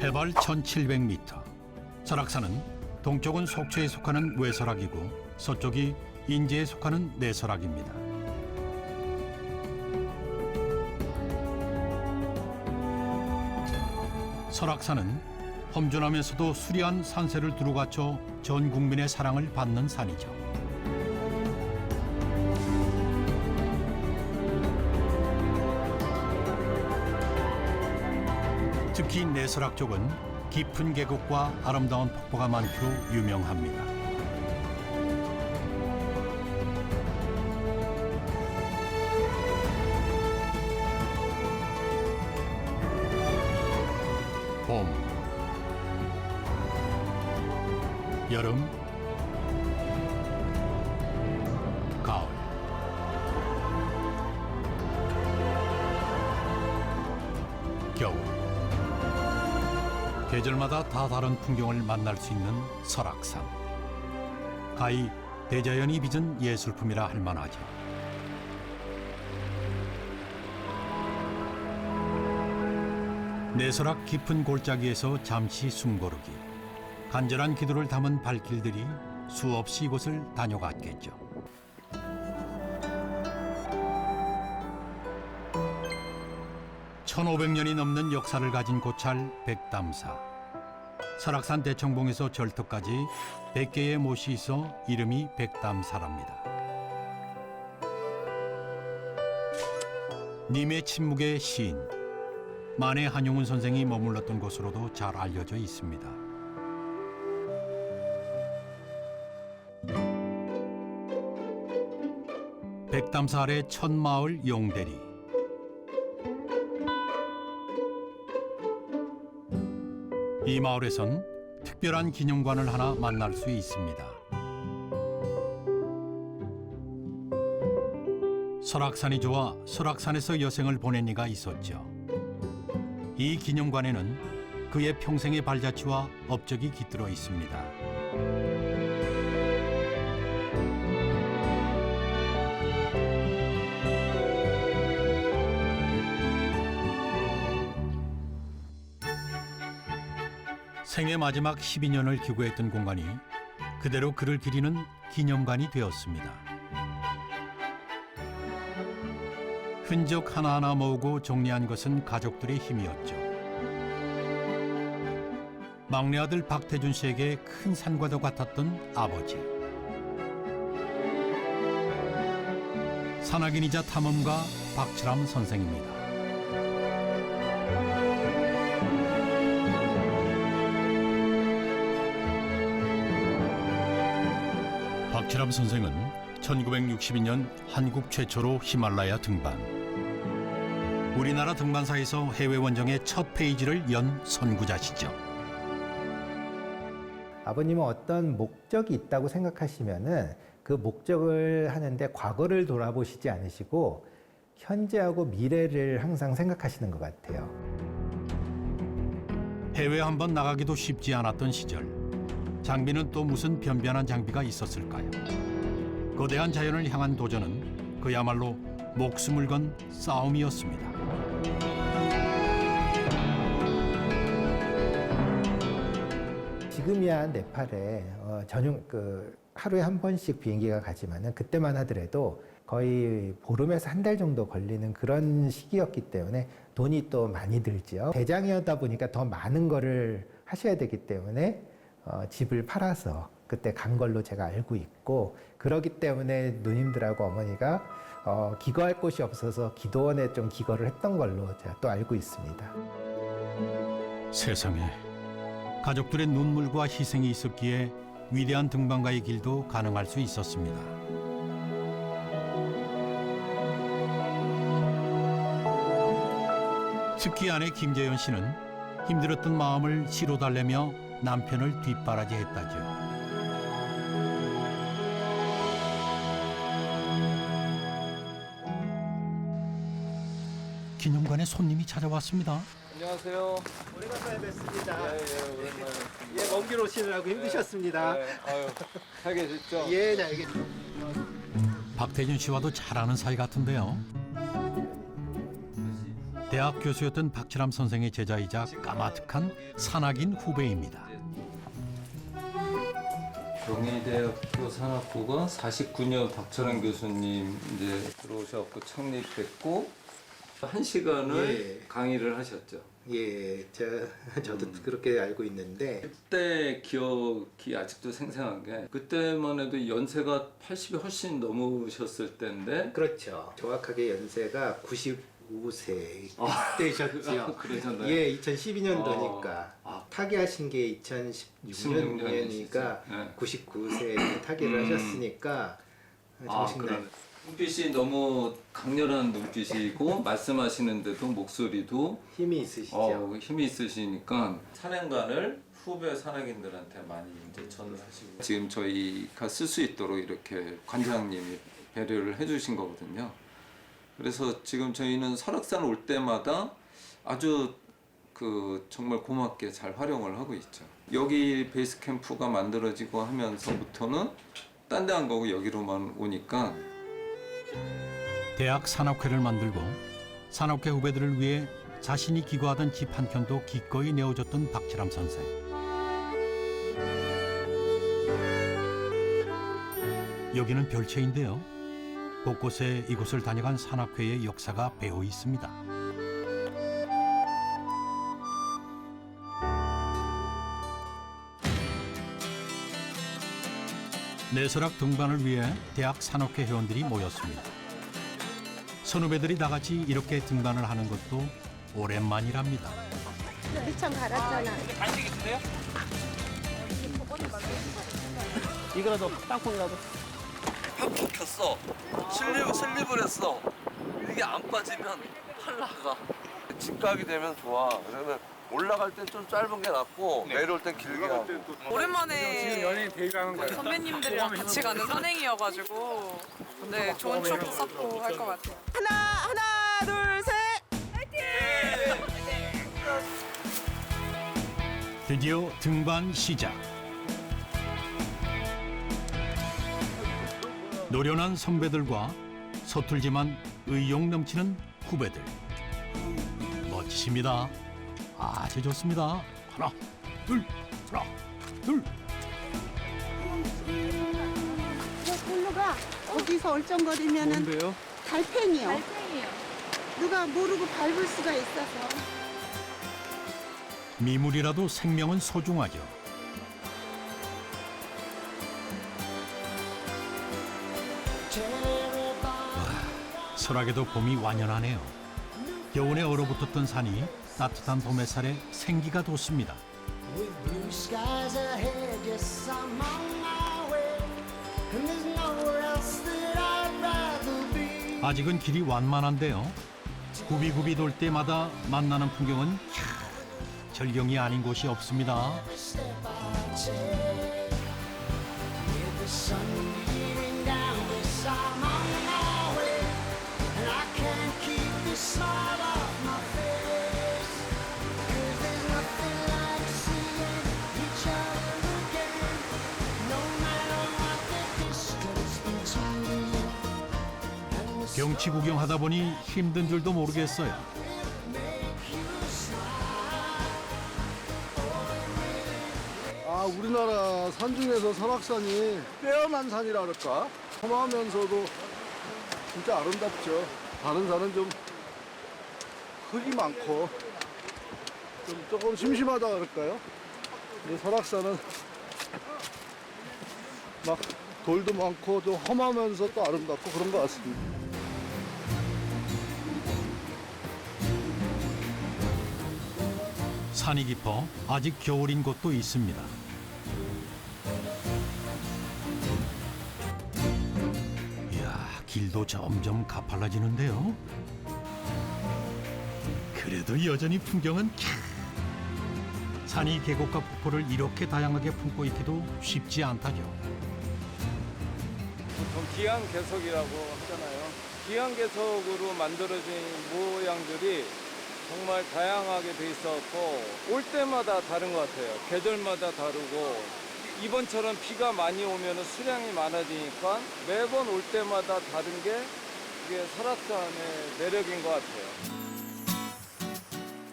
해발 1700m. 설악산은 동쪽은 속초에 속하는 외설악이고 서쪽이 인제에 속하는 내설악입니다. 설악산은 험준하면서도 수려한 산세를 두루 갖춰 전 국민의 사랑을 받는 산이죠. 특히 내설악 쪽은 깊은 계곡과 아름다운 폭포가 많기로 유명합니다. 봄, 여름, 가을. 겨울. 계절마다 다 다른 풍경을 만날 수 있는 설악산. 가히 대자연이 빚은 예술품이라 할 만하죠. 내설악 깊은 골짜기에서 잠시 숨고르기. 간절한 기도를 담은 발길들이 수없이 이곳을 다녀갔겠죠. (1500년이) 넘는 역사를 가진 고찰 백담사. 설악산 대청봉에서 절터까지 100개의 못이 있어 이름이 백담사랍니다. 님의 침묵의 시인 만해 한용운 선생이 머물렀던 곳으로도 잘 알려져 있습니다. 백담사 아래 천마을 용대리. 이 마을에선 특별한 기념관을 하나 만날 수 있습니다. 설악산이 좋아 설악산에서 여생을 보낸 이가 있었죠. 이 기념관에는 그의 평생의 발자취와 업적이 깃들어 있습니다. 생애 마지막 12년을 기고했던 공간이 그대로 그를 기리는 기념관이 되었습니다. 흔적 하나하나 모으고 정리한 것은 가족들의 힘이었죠. 막내 아들 박태준 씨에게 큰 산과도 같았던 아버지. 산악인이자 탐험가 박철암 선생입니다. 박철암 선생은 1962년 한국 최초로 히말라야 등반. 우리나라 등반사에서 해외 원정의 첫 페이지를 연 선구자시죠. 아버님은 어떤 목적이 있다고 생각하시면은 그 목적을 하는데 과거를 돌아보시지 않으시고 현재하고 미래를 항상 생각하시는 것 같아요. 해외 한번 나가기도 쉽지 않았던 시절. 장비는 또 무슨 변변한 장비가 있었을까요? 거대한 자연을 향한 도전은 그야말로 목숨을 건 싸움이었습니다. 지금이야 네팔에 전용 하루에 한 번씩 비행기가 가지만은 그때만 하더라도 거의 보름에서 한 달 정도 걸리는 그런 시기였기 때문에 돈이 또 많이 들죠. 대장이었다 보니까 더 많은 거를 하셔야 되기 때문에 집을 팔아서 그때 간 걸로 제가 알고 있고, 그러기 때문에 누님들하고 어머니가 기거할 곳이 없어서 기도원에 좀 기거를 했던 걸로 제가 또 알고 있습니다. 세상에 가족들의 눈물과 희생이 있었기에 위대한 등반가의 길도 가능할 수 있었습니다. 특히 아내 김재현 씨는 힘들었던 마음을 시로 달래며 남편을 뒷바라지했다죠. 기념관에 손님이 찾아왔습니다. 안녕하세요. 오랜만에 뵙습니다. 오랜만에. 예, 먼 길 오시느라고 힘드셨습니다. 아유, 잘 계셨죠? 예, 네, 알겠습니다. 박태준 씨와도 잘 아는 사이 같은데요. 대학 교수였던 박철암 선생의 제자이자 까마득한 산악인 후배입니다. 경희대학교 산악부가 49년 박철암 교수님 이제 들어오셔서 창립됐고 1시간을 강의를 하셨죠. 예, 저도 그렇게 알고 있는데 그때 기억이 아직도 생생하게 그때만 해도 연세가 80이 훨씬 넘으셨을 때인데 그렇죠. 정확하게 연세가 95세 되셨죠. 그러셨나요? 예, 2012년도니까 아. 타계하신 게 2016년이니까 네. 99세에 타계를 하셨으니까 정신날. 눈빛이 너무 강렬한 눈빛이고 말씀하시는데도 목소리도 힘이 있으시죠. 힘이 있으시니까 산행관을 후배 산악인들한테 많이 이제 전하시고 지금 저희가 쓸 수 있도록 이렇게 관장님이 배려를 해주신 거거든요. 그래서 지금 저희는 설악산 올 때마다 아주 정말 고맙게 잘 활용을 하고 있죠. 여기 베이스 캠프가 만들어지고 하면서부터는 딴 데 안 가고 여기로만 오니까 대학 산악회를 만들고 산악회 후배들을 위해 자신이 기거하던 집 한 켠도 기꺼이 내어줬던 박철암 선생. 여기는 별채인데요. 곳곳에 이곳을 다녀간 산악회의 역사가 배어 있습니다. 내설악 등반을 위해 대학 산악회 회원들이 모였습니다. 선후배들이 다 같이 이렇게 등반을 하는 것도 오랜만이랍니다. 미천 갈았잖아. 이거라도 땅콩이라도. 팍팍 켰어. 슬립을 했어. 이게 안 빠지면 팔 나가. 집 가게 되면 좋아. 그러면 올라갈 땐 좀 짧은 게 낫고 내려올 땐 길게 하고. 오랜만에 선배님들이랑 같이 가는 산행이어가지고 네, 좋은 추억 쌓고 할 것 같아요. 하나, 둘, 셋. 드디어 등반 시작. 노련한 선배들과 서툴지만 의욕 넘치는 후배들. 멋지십니다. 아주 좋습니다. 하나, 둘. 저기로 가. 거기서 얼쩡거리면은 뭔데요? 달팽이요. 누가 모르고 밟을 수가 있어서. 미물이라도 생명은 소중하죠. 와, 설악에도 봄이 완연하네요. 겨울에 얼어붙었던 산이 따뜻한 봄 햇살에 생기가 돋습니다. 아직은 길이 완만한데요. 굽이굽이 돌 때마다 만나는 풍경은 절경이 아닌 곳이 없습니다. 경치 구경하다 보니 힘든 줄도 모르겠어요. 우리나라 산 중에서 설악산이 빼어난 산이라 그럴까? 험하면서도 진짜 아름답죠. 다른 산은 좀 흙이 많고 조금 심심하다 그럴까요? 근데 설악산은 막 돌도 많고 좀 험하면서 또 아름답고 그런 것 같습니다. 산이 깊어 아직 겨울인 곳도 있습니다. 이야, 길도 점점 가팔라지는데요. 그래도 여전히 풍경은 산이 계곡과 폭포를 이렇게 다양하게 품고 있기도 쉽지 않다죠. 기암괴석이라고 하잖아요. 기암괴석으로 만들어진 모양들이 정말 다양하게 돼 있었고 올 때마다 다른 것 같아요. 계절마다 다르고 이번처럼 비가 많이 오면 수량이 많아지니까 매번 올 때마다 다른 게 이게 설악산의 매력인 것 같아요.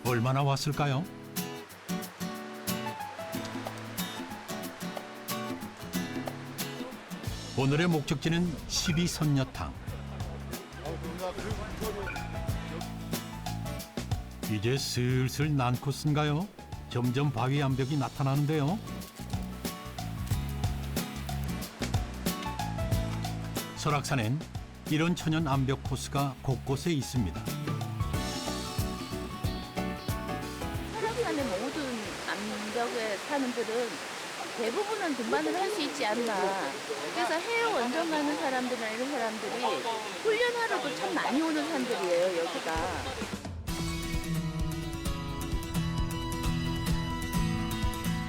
얼마나 왔을까요? 오늘의 목적지는 12선녀탕. 이제 슬슬 난 코스인가요? 점점 바위 암벽이 나타나는데요. 설악산엔 이런 천연 암벽 코스가 곳곳에 있습니다. 설악산의 모든 암벽에 사는 분들은 대부분은 등반을 할 수 있지 않나. 그래서 해외 원정 가는 사람들이나 이런 사람들이 훈련하러도 참 많이 오는 산들이에요, 여기가.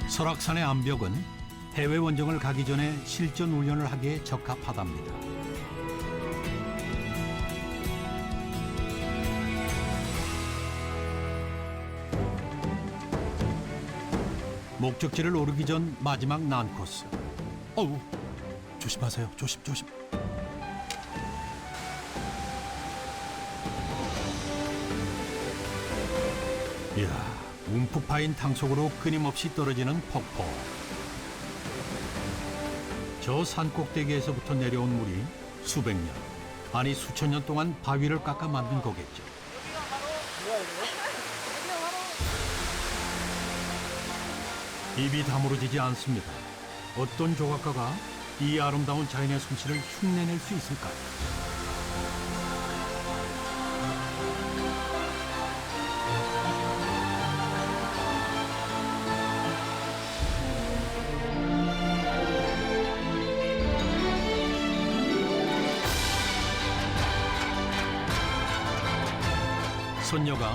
설악산의 암벽은 해외 원정을 가기 전에 실전 훈련을 하기에 적합하답니다. 목적지를 오르기 전 마지막 난코스. 어우, 조심하세요. 조심. 이야, 움푹 파인 탕 속으로 끊임없이 떨어지는 폭포. 저 산 꼭대기에서부터 내려온 물이 수백 년, 아니 수천 년 동안 바위를 깎아 만든 거겠죠. 입이 다물어지지 않습니다. 어떤 조각가가 이 아름다운 자연의 솜씨를 흉내낼 수 있을까요? 선녀가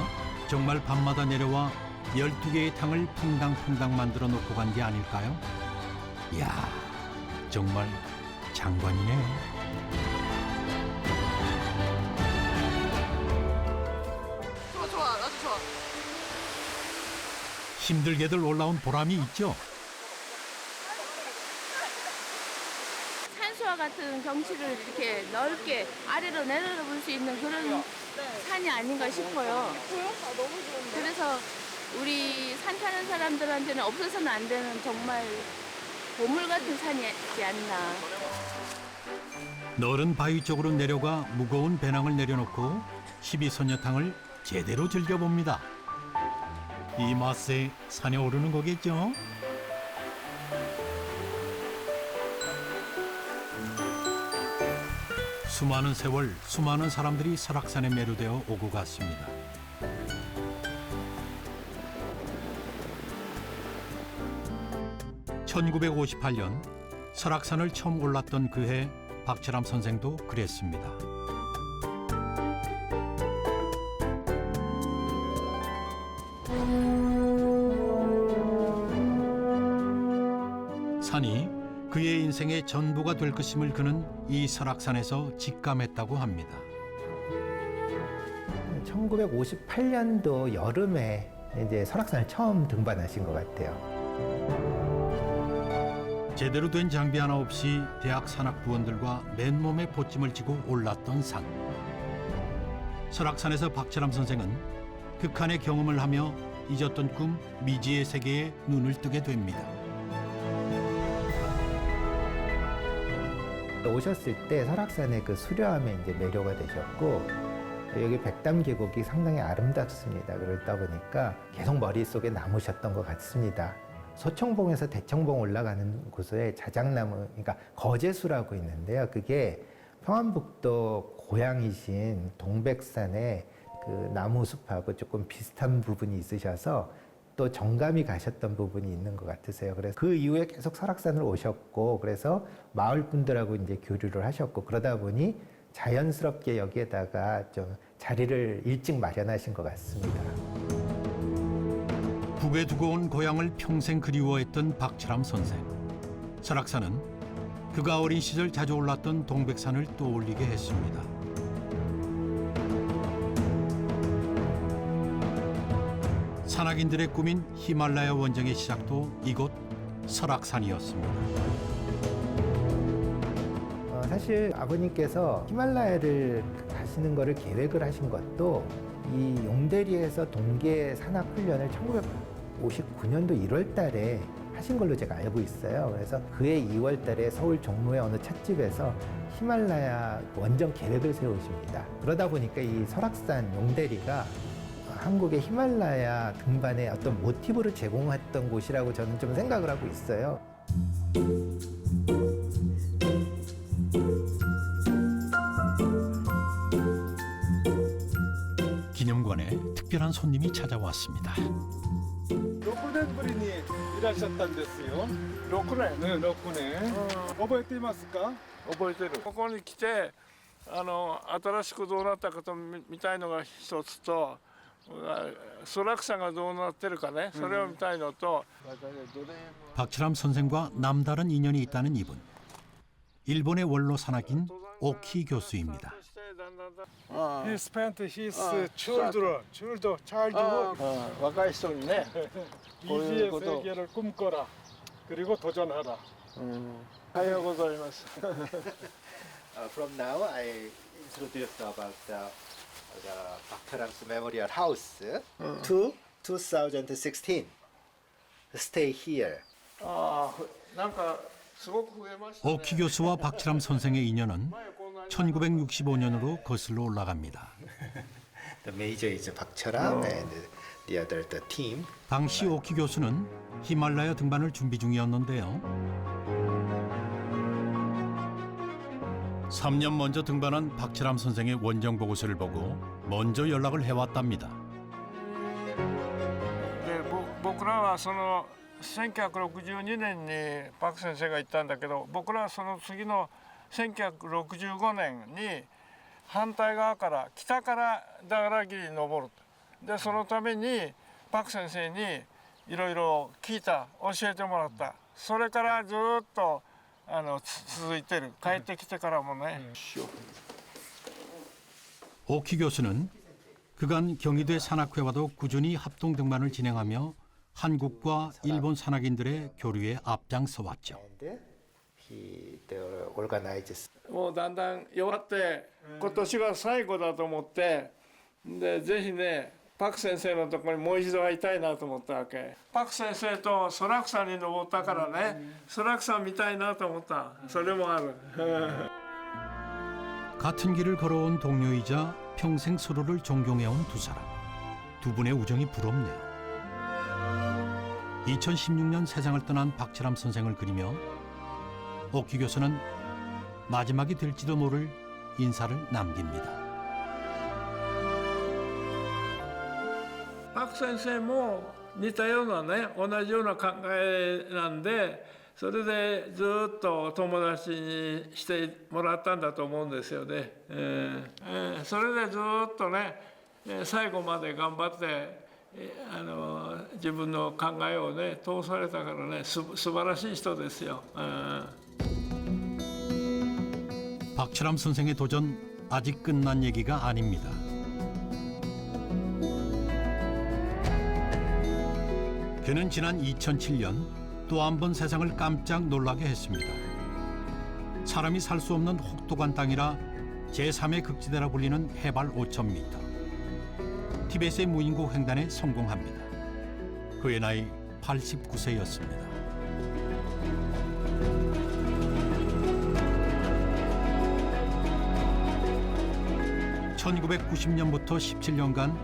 정말 밤마다 내려와 12개의 탕을 퐁당퐁당 만들어 놓고 간 게 아닐까요? 이야, 정말 장관이네요. 좋아. 나도 좋아. 힘들게들 올라온 보람이 있죠. 산수와 같은 경치를 이렇게 넓게 아래로 내려볼 수 있는 그런 산이 아닌가 싶어요. 너무 좋은데? 그래서 우리 산 타는 사람들한테는 없어서는 안 되는 정말 보물 같은 산이지 않나. 너른 바위 쪽으로 내려가 무거운 배낭을 내려놓고 12선녀탕을 제대로 즐겨봅니다. 이 맛에 산에 오르는 거겠죠? 수많은 세월, 수많은 사람들이 설악산에 매료되어 오고 갔습니다. (1958년) 설악산을 처음 올랐던 그해 박철암 선생도 그랬습니다. 산이 그의 인생의 전부가 될 것임을 그는 이 설악산에서 직감했다고 합니다. 1958년도 여름에 이제 설악산을 처음 등반하신 것 같아요. 제대로 된 장비 하나 없이 대학 산악부원들과 맨몸에 보찜을 지고 올랐던 산. 설악산에서 박철암 선생은 극한의 경험을 하며 잊었던 꿈 미지의 세계에 눈을 뜨게 됩니다. 오셨을 때 설악산의 그 수려함에 이제 매료가 되셨고, 여기 백담 계곡이 상당히 아름답습니다. 그러다 보니까 계속 머릿속에 남으셨던 것 같습니다. 소청봉에서 대청봉 올라가는 곳에 자작나무, 그러니까 거제수라고 있는데요. 그게 평안북도 고향이신 동백산의 그 나무숲하고 조금 비슷한 부분이 있으셔서 또 정감이 가셨던 부분이 있는 것 같으세요. 그래서 그 이후에 계속 설악산을 오셨고, 그래서 마을 분들하고 이제 교류를 하셨고, 그러다 보니 자연스럽게 여기에다가 좀 자리를 일찍 마련하신 것 같습니다. 북에 두고 온 고향을 평생 그리워했던 박철암 선생. 설악산은 그가 어린 시절 자주 올랐던 동백산을 떠올리게 했습니다. 산악인들의 꿈인 히말라야 원정의 시작도 이곳 설악산이었습니다. 사실 아버님께서 히말라야를 가시는 거를 계획을 하신 것도 이 용대리에서 동계 산악 훈련을 1959년도 1월 달에 하신 걸로 제가 알고 있어요. 그래서 그해 2월 달에 서울 종로의 어느 찻집에서 히말라야 원정 계획을 세우십니다. 그러다 보니까 이 설악산 용대리가 한국의 히말라야 등반의 어떤 모티브를 제공했던 곳이라고 저는 좀 생각을 하고 있어요. 기념관에 특별한 손님이 찾아왔습니다. 6年ぶりにいらっしゃったんですよ。6年。ね、6年。覚えていますか？覚えてる。ここに来て、新しくどうなったかと見たいのが一つと、ソラクサがどうなってるかね、それを見たいのと。 박철암 선생과 남다른 인연이 있다는 이분. 일본의 원로 산악인 오키 교수입니다. He spent his childhood 若い人にね、こういう 이지의 ことを。 세계를 꿈꿔라. 그리고 도전하라. おはようございます。 From now, I introduce about the Bakharam's Memorial House to 2016. Stay here. なんかすごく増えましたね。 오키 교수와 박철암 선생의 인연은 1965년으로 거슬러 올라갑니다. The major is 박철암 and the other the team. 당시 오키 교수는 히말라야 등반을 준비 중이었는데요. 3년 먼저 등반한 박철암 선생의 원정 보고서를 보고 먼저 연락을 해왔답니다. で僕らはその1962年にパク先生が言ったんだけど、僕らはその次の1965年に反対側から北からダガラギリに登ると。でそのためにパク先生にいろいろ聞いた、教えてもらった。それからずっと続いてる。帰ってきてからもね。 오키 교수는 그간 경희대 산악회와도 꾸준히 합동 등반을 진행하며 한국과 일본 산악인들의 교류에 앞장서 왔죠. And he organizes. もうだんだん弱って今年が最後だと思って、でぜひねパク先生のところにもう一度会いたいなと思ったわけ。パク先生とソラクサに登ったからね、ソラクサ見たいなと思った。それもある。 같은 길을 걸어온 동료이자 평생 서로를 존경해온 두 사람. 두 분의 우정이 부럽네요. 2016년 세상을 떠난 박철암 선생을 그리며 오키 교수는 마지막이 될지도 모를 인사를 남깁니다. パク先生も似たようなね、同じような考えなんで、それでずっと友達にしてもらったんだと思うんですよね。それでずっとね、最後まで頑張って、自分の考えをね通されたからね、素晴らしい人ですよ。 박철암 선생의 도전 아직 끝난 얘기가 아닙니다. 그는 지난 2007년 또 한 번 세상을 깜짝 놀라게 했습니다. 사람이 살 수 없는 혹독한 땅이라 제3의 극지대라 불리는 해발 5,000m. 티베트의 무인국 횡단에 성공합니다. 그의 나이 89세였습니다. (1990년부터) 17년간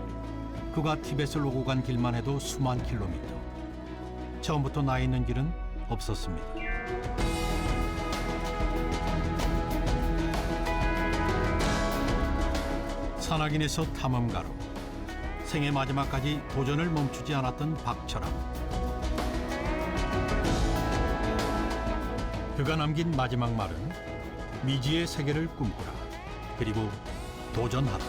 그가 티베트를 오고 간 길만 해도 수만 킬로미터. 처음부터 나 있는 길은 없었습니다. 산악인에서 탐험가로 생애 마지막까지 도전을 멈추지 않았던 박철암. 그가 남긴 마지막 말은 미지의 세계를 꿈꾸라. 그리고 도전하라.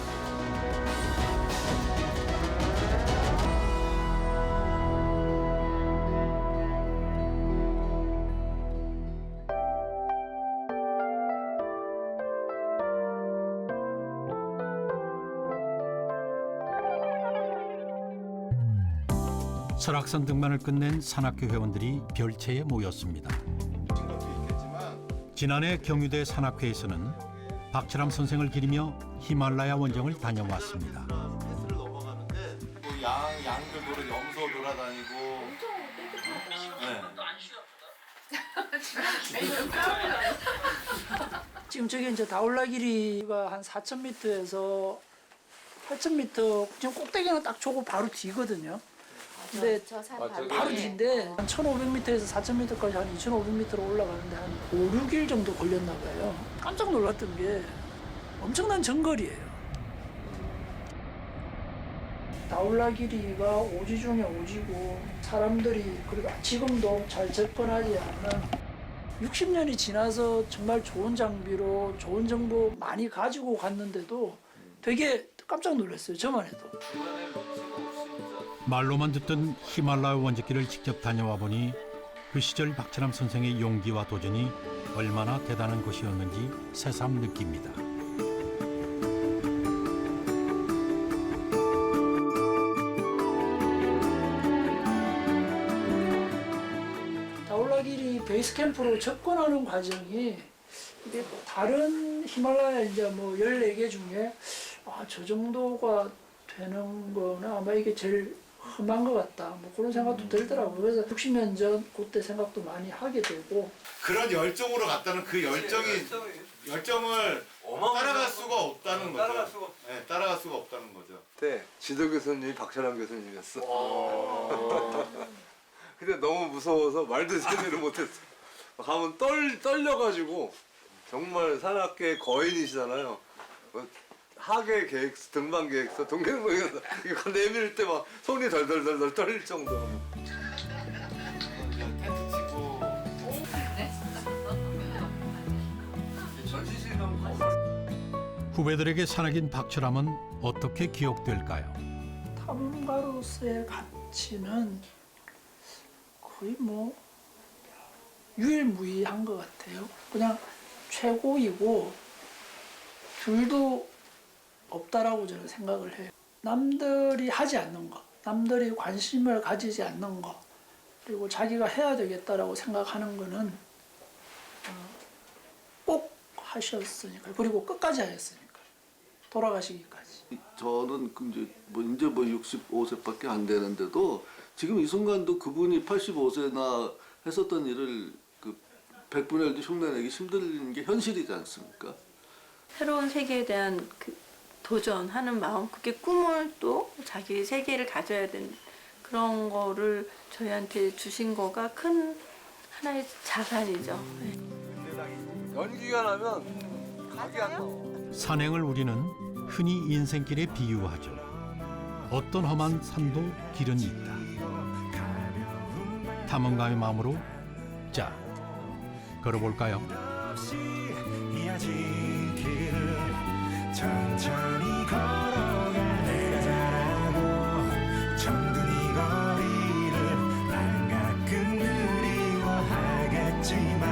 설악산 등반을 끝낸 산악회 회원들이 별채에 모였습니다. 지난해 경유대 산악회에서는 박철암 선생을 기리며 히말라야 원정을 다녀왔습니다. 염소 돌아다니고. 네. 지금 저기 이제 다울라 길이가 한 4,000m에서 8,000m, 지금 꼭대기는 딱 저거 바로 뒤거든요. 근데 바로 뒤인데 한 1,500m에서 4,000m까지 한 2,500m로 올라가는데 한 5, 6일 정도 걸렸나 봐요. 깜짝 놀랐던 게 엄청난 정거리예요. 다울라 길이가 오지 중에 오지고 사람들이 그리고 지금도 잘 접근하지 않는 60년이 지나서 정말 좋은 장비로 좋은 정보 많이 가지고 갔는데도 되게 깜짝 놀랐어요. 저만 해도. 말로만 듣던 히말라야 원적기를 직접 다녀와 보니 그 시절 박철암 선생의 용기와 도전이 얼마나 대단한 것이었는지 새삼 느낍니다. 다울라 길이 베이스 캠프로 접근하는 과정이 이게 다른 히말라야 이제 뭐 14개 중에 저 정도가 되는 거는 아마 이게 제일 험한 것 같다. 뭐 그런 생각도 들더라고요. 그래서 60년 전 그때 생각도 많이 하게 되고 그런 열정으로 갔다는 그 열정을 따라갈 수가 없다는 거죠. 네, 따라갈 수가 없다는 거죠. 네, 지도 교수님이 박철암 교수님이었어. 근데 너무 무서워서 말도 제대로 못했어. 가면 떨려가지고 정말 산악계 거인이시잖아요. 하계 계획서, 등반 계획서, 동계동에서 이거 내밀 때 막 손이 덜덜덜 떨릴 정도로. 텐트 치고 전시실 가면 후배들에게 산악인 박철암은 어떻게 기억될까요? 탐험가로서의 가치는 거의 뭐 유일무이한 것 같아요. 그냥 최고이고 둘도 없다라고 저는 생각을 해요. 남들이 하지 않는 거, 남들이 관심을 가지지 않는 거, 그리고 자기가 해야 되겠다라고 생각하는 거는 꼭 하셨으니까, 그리고 끝까지 하셨으니까, 돌아가시기까지. 저는 이제 65세밖에 안 되는데도 지금 이 순간도 그분이 85세나 했었던 일을 그 100분의 1도 흉내내기 힘든 게 현실이지 않습니까? 새로운 세계에 대한 그 도전하는 마음, 그게 꿈을 또 자기 세계를 가져야 되는 그런 거를 저희한테 주신 거가 큰 하나의 자산이죠. 연기가 나면 각이 안 나와. 산행을 우리는 흔히 인생길에 비유하죠. 어떤 험한 산도 길은 있다. 탐험가의 마음으로 자, 걸어볼까요? 천천히 걸어가 내가 잘하고 정든 이 거리를 난 가끔 그리워하겠지만